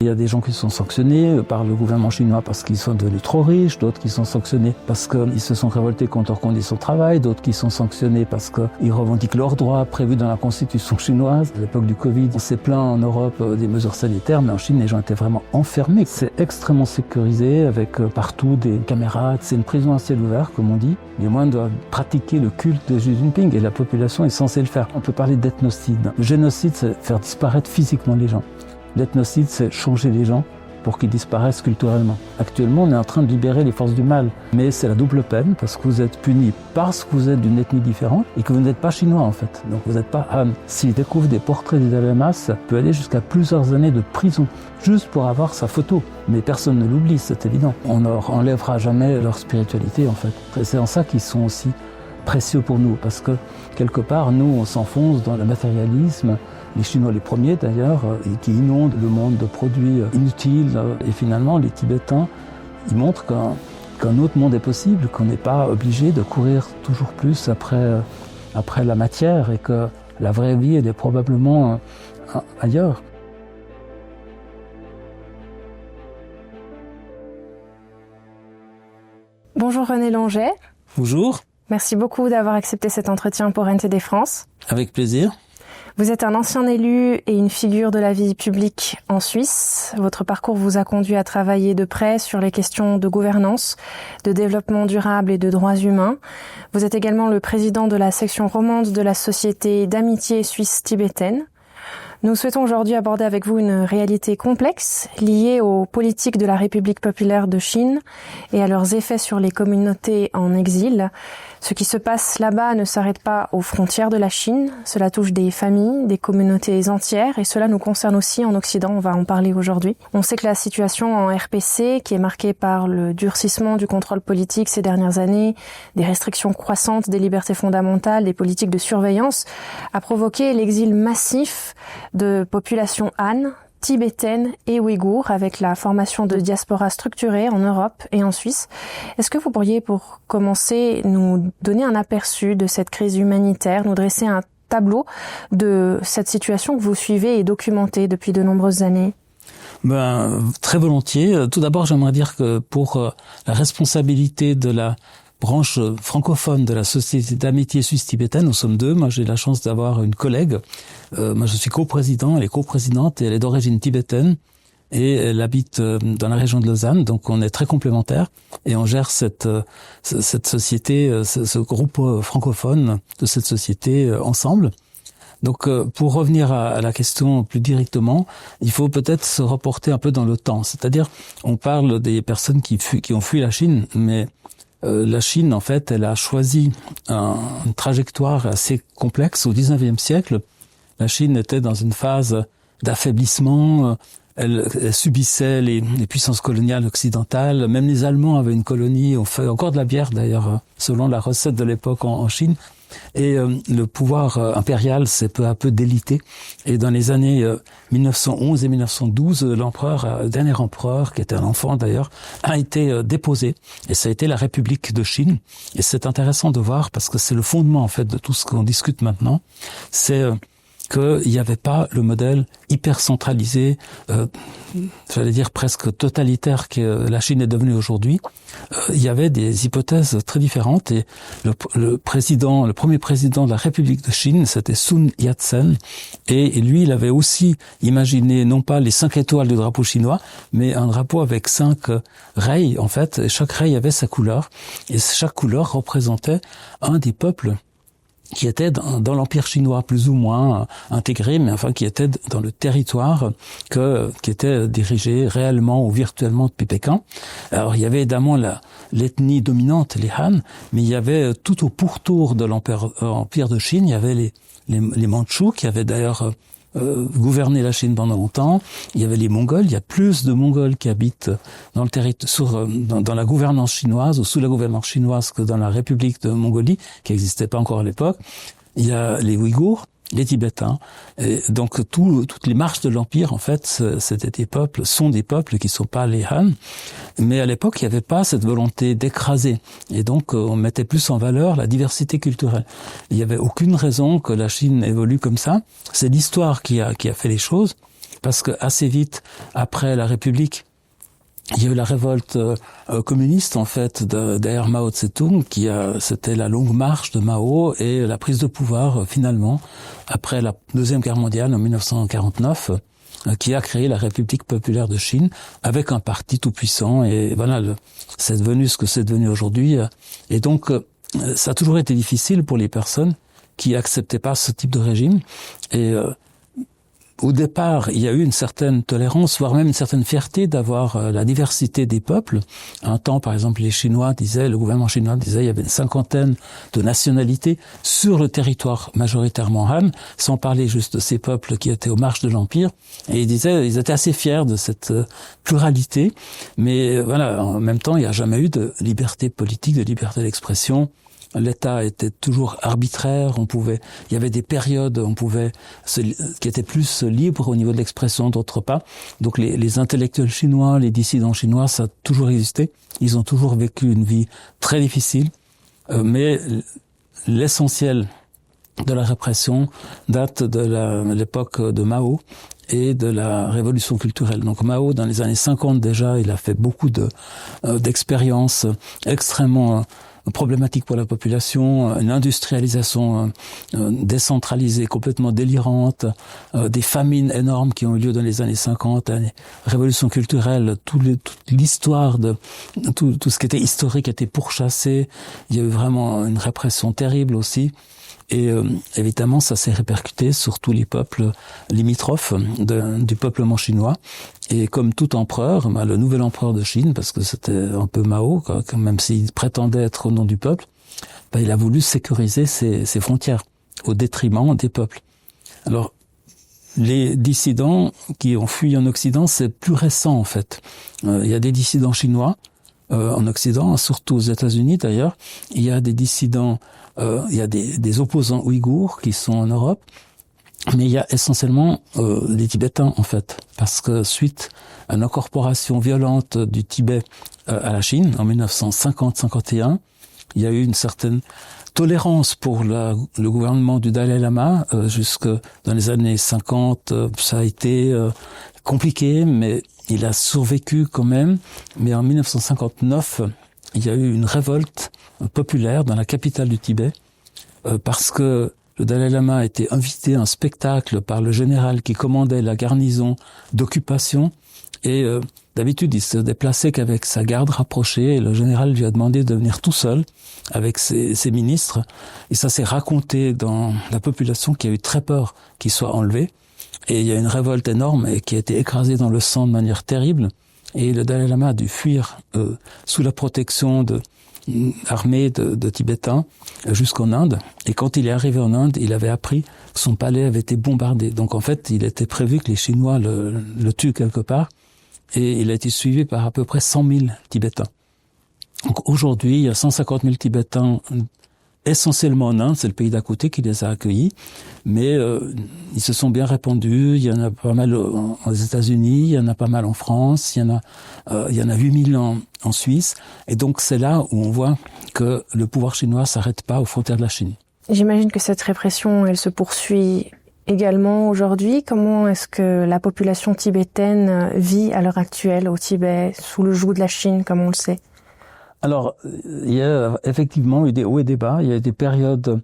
Il y a des gens qui sont sanctionnés par le gouvernement chinois parce qu'ils sont devenus trop riches, d'autres qui sont sanctionnés parce qu'ils se sont révoltés contre leurs conditions de travail, d'autres qui sont sanctionnés parce qu'ils revendiquent leurs droits prévus dans la constitution chinoise. À l'époque du Covid, on s'est plaint en Europe des mesures sanitaires, mais en Chine, les gens étaient vraiment enfermés. C'est extrêmement sécurisé avec partout des caméras. C'est une prison à ciel ouvert, comme on dit. Les moines doivent pratiquer le culte de Xi Jinping et la population est censée le faire. On peut parler d'ethnocide. Le génocide, c'est faire disparaître physiquement les gens. L'ethnocide, c'est changer les gens pour qu'ils disparaissent culturellement. Actuellement, on est en train de libérer les forces du mal. Mais c'est la double peine parce que vous êtes puni parce que vous êtes d'une ethnie différente et que vous n'êtes pas chinois en fait. Donc vous n'êtes pas Han. S'ils découvrent des portraits du Dalai Lama, ça peut aller jusqu'à plusieurs années de prison juste pour avoir sa photo. Mais personne ne l'oublie, c'est évident. On ne leur enlèvera jamais leur spiritualité en fait. Et c'est en ça qu'ils sont aussi précieux pour nous parce que quelque part, nous, on s'enfonce dans le matérialisme. Les Chinois les premiers d'ailleurs, et qui inondent le monde de produits inutiles. Et finalement, les Tibétains, ils montrent qu'un autre monde est possible, qu'on n'est pas obligé de courir toujours plus après la matière et que la vraie vie, elle est probablement ailleurs. Bonjour René Longet. Bonjour. Merci beaucoup d'avoir accepté cet entretien pour NTD France. Avec plaisir. Vous êtes un ancien élu et une figure de la vie publique en Suisse. Votre parcours vous a conduit à travailler de près sur les questions de gouvernance, de développement durable et de droits humains. Vous êtes également le président de la section romande de la Société d'amitié suisse-tibétaine. Nous souhaitons aujourd'hui aborder avec vous une réalité complexe liée aux politiques de la République populaire de Chine et à leurs effets sur les communautés en exil. Ce qui se passe là-bas ne s'arrête pas aux frontières de la Chine. Cela touche des familles, des communautés entières et cela nous concerne aussi en Occident. On va en parler aujourd'hui. On sait que la situation en RPC, qui est marquée par le durcissement du contrôle politique ces dernières années, des restrictions croissantes des libertés fondamentales, des politiques de surveillance, a provoqué l'exil massif de populations Han, tibétaine et ouïghour avec la formation de diaspora structurée en Europe et en Suisse. Est-ce que vous pourriez, pour commencer, nous donner un aperçu de cette crise humanitaire, nous dresser un tableau de cette situation que vous suivez et documentez depuis de nombreuses années ? Très volontiers. Tout d'abord, j'aimerais dire que pour la responsabilité de la branche francophone de la Société d'amitié suisse-tibétaine, nous sommes deux. Moi, j'ai la chance d'avoir une collègue. Moi, je suis coprésident, elle est coprésidente et elle est d'origine tibétaine et elle habite dans la région de Lausanne. Donc, on est très complémentaires et on gère cette société, ce groupe francophone de cette société ensemble. Donc, pour revenir à la question plus directement, il faut peut-être se reporter un peu dans le temps. C'est-à-dire, on parle des personnes qui ont fui la Chine, mais la Chine, en fait, elle a choisi une trajectoire assez complexe au XIXe siècle. La Chine était dans une phase d'affaiblissement. Elle subissait les puissances coloniales occidentales. Même les Allemands avaient une colonie. On fait encore de la bière, d'ailleurs, selon la recette de l'époque en Chine. Et le pouvoir impérial s'est peu à peu délité. Et dans les années 1911 et 1912, le dernier empereur, qui était un enfant d'ailleurs, a été déposé. Et ça a été la République de Chine. Et c'est intéressant de voir, parce que c'est le fondement en fait de tout ce qu'on discute maintenant, c'est qu'il n'y avait pas le modèle hyper centralisé, j'allais dire presque totalitaire que la Chine est devenue aujourd'hui. Il y avait des hypothèses très différentes et le premier président de la République de Chine, c'était Sun Yat-sen, et lui, il avait aussi imaginé non pas les 5 étoiles du drapeau chinois, mais un drapeau avec 5 rayes en fait, et chaque raye avait sa couleur, et chaque couleur représentait un des peuples qui était dans l'Empire chinois, plus ou moins intégré, mais enfin qui était dans le territoire qui était dirigé réellement ou virtuellement depuis Pékin. Alors il y avait évidemment l'ethnie dominante, les Han, mais il y avait tout au pourtour de l'Empire de Chine, il y avait les Mandchous qui avaient d'ailleurs gouverné la Chine pendant longtemps. Il y avait les Mongols. Il y a plus de Mongols qui habitent dans le territoire, dans la gouvernance chinoise ou sous la gouvernance chinoise que dans la République de Mongolie, qui n'existait pas encore à l'époque. Il y a les Ouïghours, les Tibétains. Et donc toutes les marches de l'Empire, en fait, sont des peuples qui sont pas les Han. Mais à l'époque, il n'y avait pas cette volonté d'écraser. Et donc, on mettait plus en valeur la diversité culturelle. Il n'y avait aucune raison que la Chine évolue comme ça. C'est l'histoire qui a fait les choses. parce que assez vite, après la République, il y a eu la révolte communiste en fait derrière Mao Tse-tung, c'était la longue marche de Mao et la prise de pouvoir finalement après la Deuxième Guerre mondiale en 1949, qui a créé la République populaire de Chine avec un parti tout puissant et voilà, c'est devenu ce que c'est devenu aujourd'hui. Et donc ça a toujours été difficile pour les personnes qui acceptaient pas ce type de régime et au départ, il y a eu une certaine tolérance, voire même une certaine fierté d'avoir la diversité des peuples. Un temps, par exemple, le gouvernement chinois disait, il y avait une 50aine de nationalités sur le territoire majoritairement Han, sans parler juste de ces peuples qui étaient aux marges de l'Empire. Et ils étaient assez fiers de cette pluralité. Mais voilà, en même temps, il n'y a jamais eu de liberté politique, de liberté d'expression. L'État était toujours arbitraire, il y avait des périodes qui étaient plus libres au niveau de l'expression, d'autres pas. Donc les intellectuels chinois, les dissidents chinois, ça a toujours existé. Ils ont toujours vécu une vie très difficile, mais l'essentiel de la répression date de l'époque de Mao et de la révolution culturelle. Donc Mao, dans les années 50 déjà, il a fait beaucoup d'expériences extrêmement problématique pour la population, une industrialisation décentralisée, complètement délirante, des famines énormes qui ont eu lieu dans les années 50, une révolution culturelle, toute l'histoire de tout ce qui était historique a été pourchassé. Il y a eu vraiment une répression terrible aussi. Et évidemment, ça s'est répercuté sur tous les peuples limitrophes du peuplement chinois. Et comme tout empereur, le nouvel empereur de Chine, parce que c'était un peu Mao, même s'il prétendait être au nom du peuple, il a voulu sécuriser ses frontières au détriment des peuples. Alors, les dissidents qui ont fui en Occident, c'est plus récent en fait. Il y a des dissidents chinois en Occident, surtout aux États-Unis d'ailleurs. Il y a des dissidents, il y a des opposants ouïghours qui sont en Europe. Mais il y a essentiellement les Tibétains en fait, parce que suite à l'incorporation violente du Tibet à la Chine en 1950-51, il y a eu une certaine tolérance pour le gouvernement du Dalai Lama jusque dans les années 50. Ça a été compliqué, mais il a survécu quand même. Mais en 1959, il y a eu une révolte populaire dans la capitale du Tibet parce que le Dalai Lama a été invité à un spectacle par le général qui commandait la garnison d'occupation et d'habitude il se déplaçait qu'avec sa garde rapprochée et le général lui a demandé de venir tout seul avec ses ministres et ça s'est raconté dans la population qui a eu très peur qu'il soit enlevé et il y a une révolte énorme et qui a été écrasée dans le sang de manière terrible et le Dalai Lama a dû fuir sous la protection armée de Tibétains jusqu'en Inde. Et quand il est arrivé en Inde, il avait appris que son palais avait été bombardé. Donc en fait, il était prévu que les Chinois le tuent quelque part. Et il a été suivi par à peu près 100 000 Tibétains. Donc aujourd'hui, il y a 150 000 Tibétains essentiellement en Inde, c'est le pays d'à côté qui les a accueillis, mais ils se sont bien répandus, il y en a pas mal aux États-Unis, il y en a pas mal en France, il y en a 8000 en Suisse, et donc c'est là où on voit que le pouvoir chinois s'arrête pas aux frontières de la Chine. J'imagine que cette répression, elle se poursuit également aujourd'hui. Comment est-ce que la population tibétaine vit à l'heure actuelle au Tibet, sous le joug de la Chine, comme on le sait ? Alors, il y a effectivement eu des hauts et des bas. Il y a eu des périodes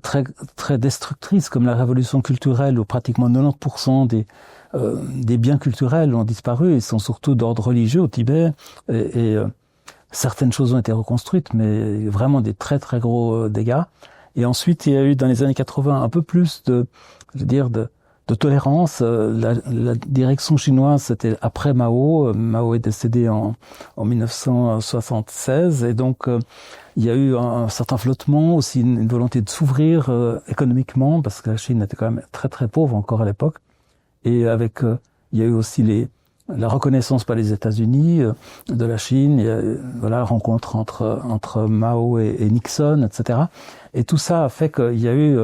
très très destructrices, comme la révolution culturelle, où pratiquement 90% des biens culturels ont disparu. Ils sont surtout d'ordre religieux au Tibet. Et certaines choses ont été reconstruites, mais vraiment des très très gros dégâts. Et ensuite, il y a eu dans les années 80 un peu plus de tolérance. La direction chinoise, c'était après Mao. Mao est décédé en 1976 et donc il y a eu un certain flottement, aussi une volonté de s'ouvrir économiquement parce que la Chine était quand même très très pauvre encore à l'époque. Et il y a eu aussi la reconnaissance par les États-Unis de la Chine, rencontre entre Mao et Nixon, etc. Et tout ça a fait qu'il y a eu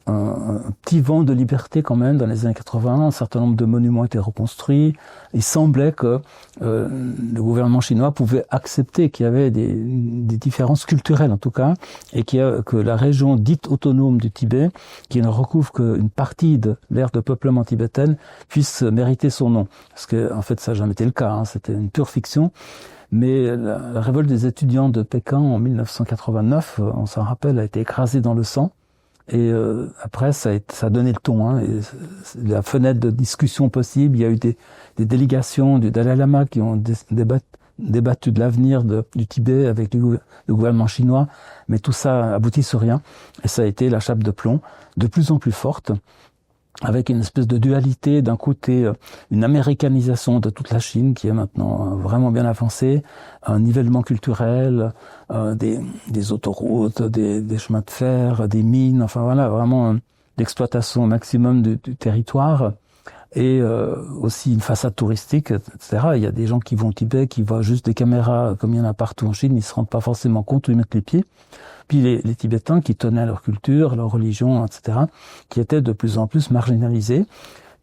un petit vent de liberté quand même dans les années 80. Un certain nombre de monuments étaient reconstruits. Il semblait que le gouvernement chinois pouvait accepter qu'il y avait des différences culturelles en tout cas, et que la région dite autonome du Tibet, qui ne recouvre qu'une partie de l'aire de peuplement tibétaine, puisse mériter son nom. Parce que en fait ça n'a jamais été le cas, hein, c'était une pure fiction. Mais la révolte des étudiants de Pékin en 1989, on s'en rappelle, a été écrasée dans le sang. Et après, ça a donné le ton. Hein, et la fenêtre de discussion possible, il y a eu des délégations du Dalai Lama qui ont débattu de l'avenir du Tibet avec le gouvernement chinois. Mais tout ça aboutit sur rien. Et ça a été la chape de plomb, de plus en plus forte, avec une espèce de dualité, d'un côté une américanisation de toute la Chine qui est maintenant vraiment bien avancée, un nivellement culturel, des autoroutes, des chemins de fer, des mines, enfin voilà, vraiment l'exploitation au maximum du territoire, et aussi une façade touristique, etc. Il y a des gens qui vont au Tibet, qui voient juste des caméras comme il y en a partout en Chine, ils se rendent pas forcément compte où ils mettent les pieds. Puis les Tibétains qui tenaient à leur culture, leur religion, etc., qui étaient de plus en plus marginalisés.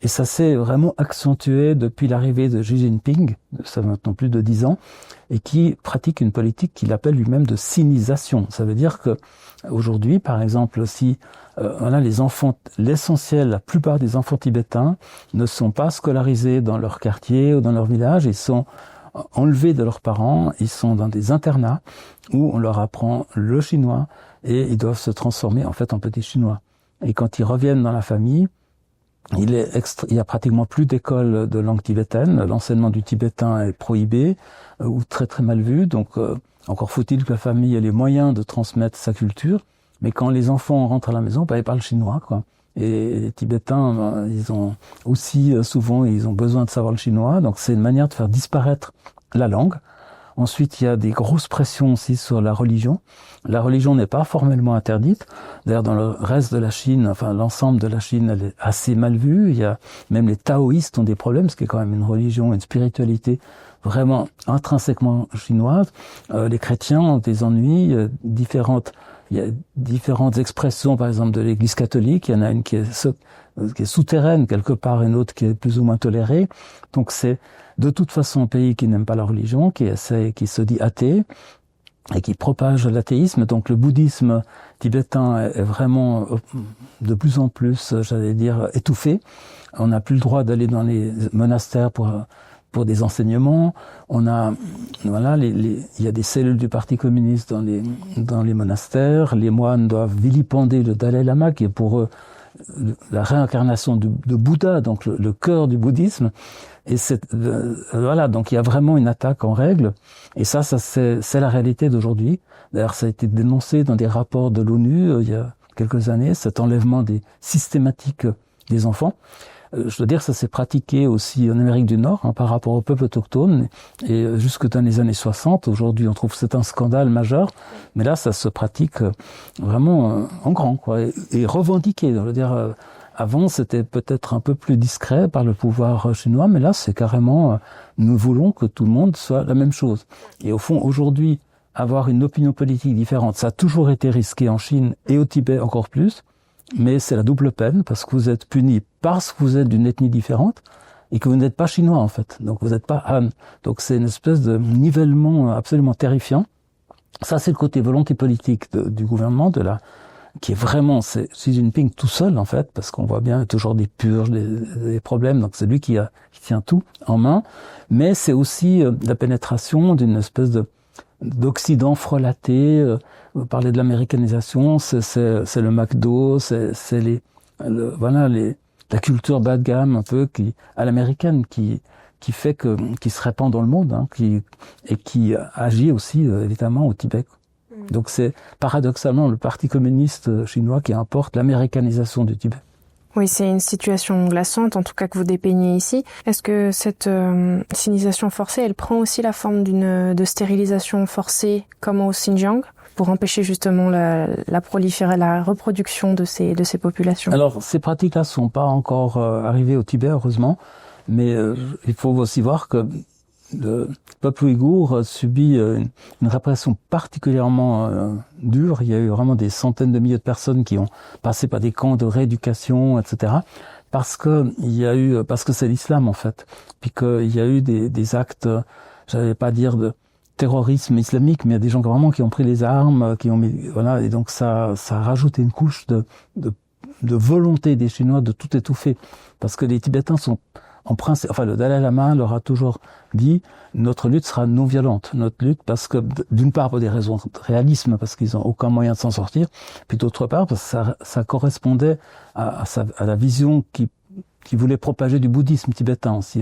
Et ça s'est vraiment accentué depuis l'arrivée de Xi Jinping, ça fait maintenant plus de 10 ans, et qui pratique une politique qu'il appelle lui-même de sinisation. Ça veut dire que aujourd'hui, par exemple, si les enfants, l'essentiel, la plupart des enfants tibétains ne sont pas scolarisés dans leur quartier ou dans leur village, ils sont enlevés de leurs parents, ils sont dans des internats où on leur apprend le chinois et ils doivent se transformer en fait en petits chinois. Et quand ils reviennent dans la famille, il y a pratiquement plus d'écoles de langue tibétaine, l'enseignement du tibétain est prohibé ou très très mal vu, donc encore faut-il que la famille ait les moyens de transmettre sa culture, mais quand les enfants rentrent à la maison, ils parlent chinois, quoi. Et les Tibétains, ils ont aussi souvent, ils ont besoin de savoir le chinois, donc c'est une manière de faire disparaître la langue. Ensuite, il y a des grosses pressions aussi sur la religion. La religion n'est pas formellement interdite. D'ailleurs, dans le reste de la Chine, enfin l'ensemble de la Chine, elle est assez mal vue. Il y a même les taoïstes ont des problèmes, ce qui est quand même une religion, une spiritualité vraiment intrinsèquement chinoise. Les chrétiens ont des ennuis différentes. Il y a différentes expressions, par exemple, de l'Église catholique. Il y en a une qui est souterraine quelque part, une autre qui est plus ou moins tolérée. Donc c'est de toute façon un pays qui n'aime pas la religion, qui se dit athée et qui propage l'athéisme. Donc le bouddhisme tibétain est vraiment de plus en plus, j'allais dire, étouffé. On n'a plus le droit d'aller dans les monastères pour des enseignements. On a, il y a des cellules du Parti communiste dans les monastères. Les moines doivent vilipender le Dalai Lama, qui est pour eux la réincarnation de Bouddha, donc le cœur du bouddhisme. Et donc il y a vraiment une attaque en règle. Et ça c'est la réalité d'aujourd'hui. D'ailleurs, ça a été dénoncé dans des rapports de l'ONU il y a quelques années, cet enlèvement systématique des enfants. Je dois dire que ça s'est pratiqué aussi en Amérique du Nord par rapport aux peuples autochtones et jusque dans les années 60. Aujourd'hui, on trouve que c'est un scandale majeur, mais là, ça se pratique vraiment en grand, quoi, et revendiqué. Je veux dire, avant, c'était peut-être un peu plus discret par le pouvoir chinois, mais là, c'est carrément, nous voulons que tout le monde soit la même chose. Et au fond, aujourd'hui, avoir une opinion politique différente, ça a toujours été risqué en Chine et au Tibet encore plus. Mais c'est la double peine, parce que vous êtes puni parce que vous êtes d'une ethnie différente et que vous n'êtes pas chinois, en fait. Donc vous n'êtes pas Han. Donc c'est une espèce de nivellement absolument terrifiant. Ça, c'est le côté volonté politique du gouvernement, qui est vraiment, c'est Xi Jinping tout seul, en fait, parce qu'on voit bien, il y a toujours des purges, des problèmes. Donc c'est lui qui tient tout en main. Mais c'est aussi la pénétration d'une espèce d'Occident frelaté. Vous parlez de l'américanisation, c'est le McDo, c'est la culture bas de gamme un peu à l'américaine qui fait qui se répand dans le monde, et qui agit aussi évidemment au Tibet. Donc c'est paradoxalement le Parti communiste chinois qui importe l'américanisation du Tibet. Oui, c'est une situation glaçante, en tout cas que vous dépeignez ici. Est-ce que cette sinisation forcée, elle prend aussi la forme de stérilisation forcée comme au Xinjiang, pour empêcher justement la reproduction de ces populations? Alors, ces pratiques-là sont pas encore arrivées au Tibet, heureusement, mais il faut aussi voir que le peuple ouïghour subit une répression particulièrement dure. Il y a eu vraiment des centaines de milliers de personnes qui ont passé par des camps de rééducation, etc. Parce que c'est l'islam en fait, puis qu'il y a eu des actes, j'allais pas dire de terrorisme islamique, mais il y a des gens vraiment qui ont pris les armes, qui ont mis, voilà, et donc ça a rajouté une couche de volonté des Chinois de tout étouffer, parce que les Tibétains sont en principe, enfin le Dalai Lama leur a toujours dit, notre lutte sera non violente, notre lutte, parce que d'une part pour des raisons de réalisme, parce qu'ils n'ont aucun moyen de s'en sortir, puis d'autre part parce que ça correspondait à la vision qui voulait propager du bouddhisme tibétain aussi.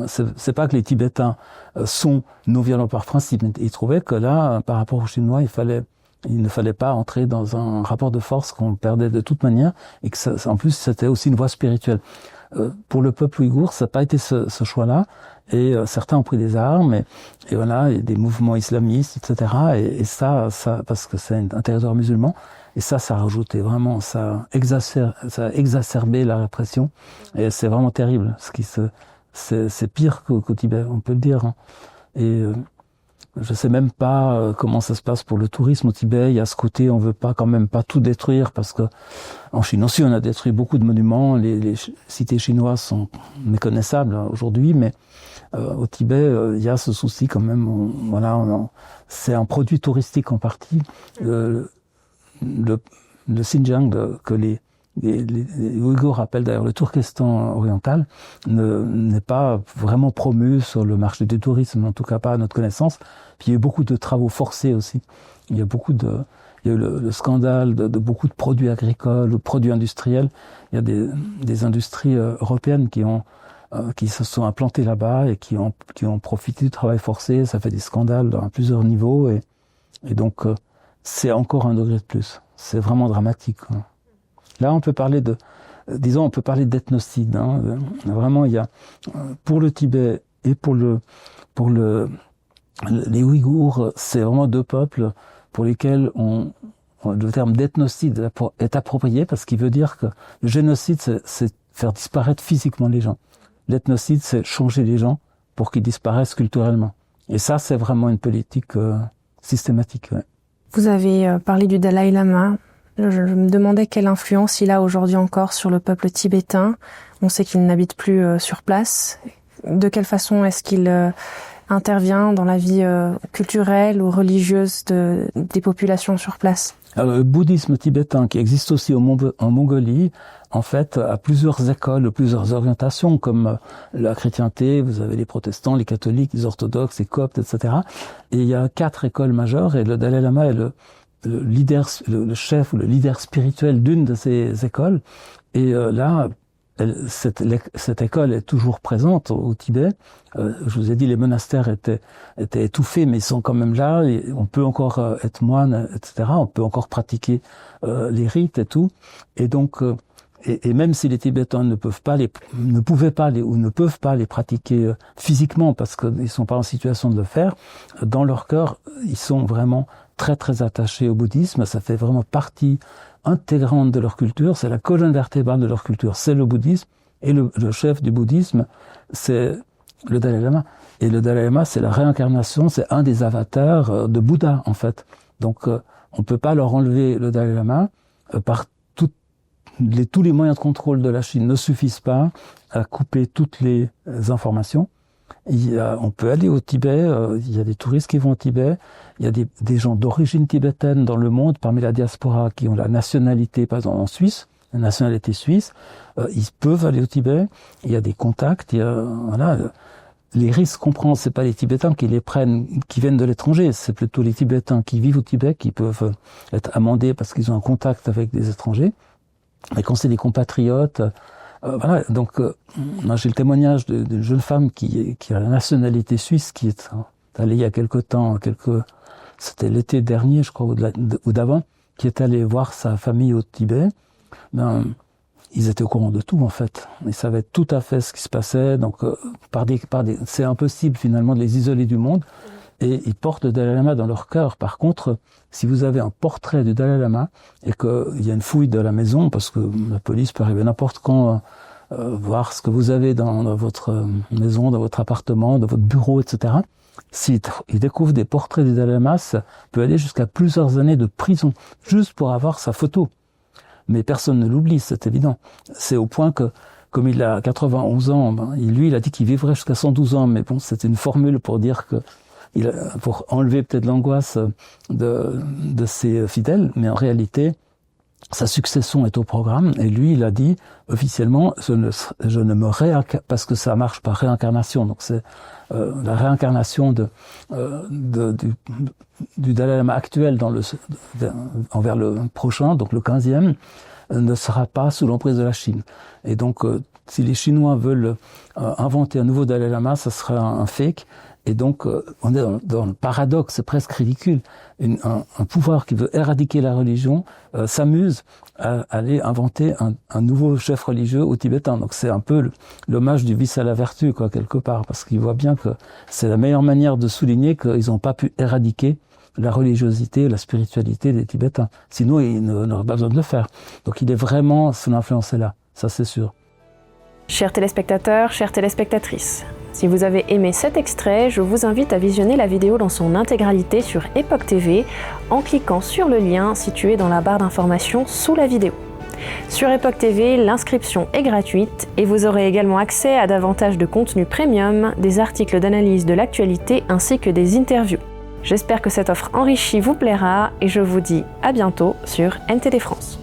C'est pas que les Tibétains sont non violents par principe, ils trouvaient que là, par rapport aux Chinois, il ne fallait pas entrer dans un rapport de force qu'on perdait de toute manière, et que ça, en plus c'était aussi une voie spirituelle. Pour le peuple ouïghour, ça n'a pas été ce choix-là, et certains ont pris des armes, et voilà, et des mouvements islamistes, etc. Et ça, parce que c'est un territoire musulman, et ça a rajouté vraiment, ça a exacerbé la répression, et c'est vraiment terrible. C'est pire qu'au Tibet, on peut le dire. Hein. Et je sais même pas comment ça se passe pour le tourisme au Tibet. Il y a ce côté, on veut pas quand même pas tout détruire, parce que en Chine aussi, on a détruit beaucoup de monuments. Les cités chinoises sont méconnaissables aujourd'hui, mais au Tibet, il y a ce souci quand même. C'est un produit touristique en partie. Le Xinjiang, que les Ouïghours appellent d'ailleurs le Turkestan oriental, n'est pas vraiment promu sur le marché du tourisme, en tout cas pas à notre connaissance. Puis il y a eu beaucoup de travaux forcés aussi. Il y a eu le scandale de beaucoup de produits agricoles, de produits industriels. Il y a des industries européennes qui se sont implantées là-bas et qui ont profité du travail forcé. Ça fait des scandales à plusieurs niveaux, et donc c'est encore un degré de plus. C'est vraiment dramatique. Hein. Là, on peut parler d'ethnocide. Hein. Vraiment, il y a pour le Tibet et pour les Ouïghours, c'est vraiment deux peuples pour lesquels le terme d'ethnocide est approprié, parce qu'il veut dire que le génocide, c'est faire disparaître physiquement les gens. L'ethnocide, c'est changer les gens pour qu'ils disparaissent culturellement. Et ça, c'est vraiment une politique systématique. Ouais. Vous avez parlé du Dalai Lama. Je me demandais quelle influence il a aujourd'hui encore sur le peuple tibétain. On sait qu'il n'habite plus sur place. De quelle façon est-ce qu'il intervient dans la vie culturelle ou religieuse des populations sur place? Alors, le bouddhisme tibétain, qui existe aussi en Mongolie, en fait, a plusieurs écoles, plusieurs orientations, comme la chrétienté, vous avez les protestants, les catholiques, les orthodoxes, les coptes, etc. Et il y a 4 écoles majeures, et le Dalai Lama est le chef ou le leader spirituel d'une de ces écoles. Et là, cette école est toujours présente au Tibet. Je vous ai dit, les monastères étaient étouffés, mais ils sont quand même là. Et on peut encore être moine, etc. On peut encore pratiquer les rites et tout. Et donc, et même si les Tibétains ne peuvent pas les pratiquer physiquement, parce qu'ils sont pas en situation de le faire, dans leur cœur, ils sont vraiment très très attachés au bouddhisme. Ça fait vraiment partie intégrante de leur culture, c'est la colonne vertébrale de leur culture, c'est le bouddhisme, et le chef du bouddhisme, c'est le Dalai Lama. Et le Dalai Lama, c'est la réincarnation, c'est un des avatars de Bouddha, en fait. Donc, on peut pas leur enlever le Dalai Lama, tous les moyens de contrôle de la Chine ne suffisent pas à couper toutes les informations. On peut aller au Tibet, il y a des touristes qui vont au Tibet, il y a des gens d'origine tibétaine dans le monde, parmi la diaspora, qui ont la nationalité, par exemple en Suisse, la nationalité suisse, ils peuvent aller au Tibet, il y a des contacts, les risques qu'on prend, c'est pas les Tibétains qui les prennent, qui viennent de l'étranger, c'est plutôt les Tibétains qui vivent au Tibet qui peuvent être amendés parce qu'ils ont un contact avec des étrangers. Et quand c'est des compatriotes, donc moi j'ai le témoignage d'une jeune femme qui a la nationalité suisse, qui est allée il y a quelque temps, c'était l'été dernier je crois, ou d'avant, qui est allée voir sa famille au Tibet. Ils étaient au courant de tout en fait, ils savaient tout à fait ce qui se passait, donc c'est impossible finalement de les isoler du monde, et ils portent le Dalai Lama dans leur cœur. Par contre, si vous avez un portrait du Dalai Lama et qu'il y a une fouille de la maison, parce que la police peut arriver n'importe quand voir ce que vous avez dans votre maison, dans votre appartement, dans votre bureau, etc. S'il découvre des portraits du Dalai Lama, ça peut aller jusqu'à plusieurs années de prison, juste pour avoir sa photo. Mais personne ne l'oublie, c'est évident. C'est au point que, comme il a 91 ans, lui, il a dit qu'il vivrait jusqu'à 112 ans, mais bon, c'est une formule pour dire que, pour enlever peut-être l'angoisse de ses fidèles, mais en réalité, sa succession est au programme, et lui, il a dit officiellement, je ne me réincarne, parce que ça marche par réincarnation, donc c'est la réincarnation du Dalai Lama actuel envers le prochain, donc le 15e, ne sera pas sous l'emprise de la Chine. Et donc, si les Chinois veulent inventer un nouveau Dalai Lama, ça sera un fake. Et donc, on est dans le paradoxe, c'est presque ridicule. Un pouvoir qui veut éradiquer la religion s'amuse à aller inventer un nouveau chef religieux au tibétain. Donc c'est un peu l'hommage du vice à la vertu, quoi, quelque part, parce qu'il voit bien que c'est la meilleure manière de souligner qu'ils n'ont pas pu éradiquer la religiosité, la spiritualité des Tibétains. Sinon, ils n'auraient pas besoin de le faire. Donc il est vraiment, son influence est là, ça c'est sûr. Chers téléspectateurs, chères téléspectatrices, si vous avez aimé cet extrait, je vous invite à visionner la vidéo dans son intégralité sur Epoch TV en cliquant sur le lien situé dans la barre d'information sous la vidéo. Sur Epoch TV, l'inscription est gratuite et vous aurez également accès à davantage de contenu premium, des articles d'analyse de l'actualité ainsi que des interviews. J'espère que cette offre enrichie vous plaira et je vous dis à bientôt sur NTD France.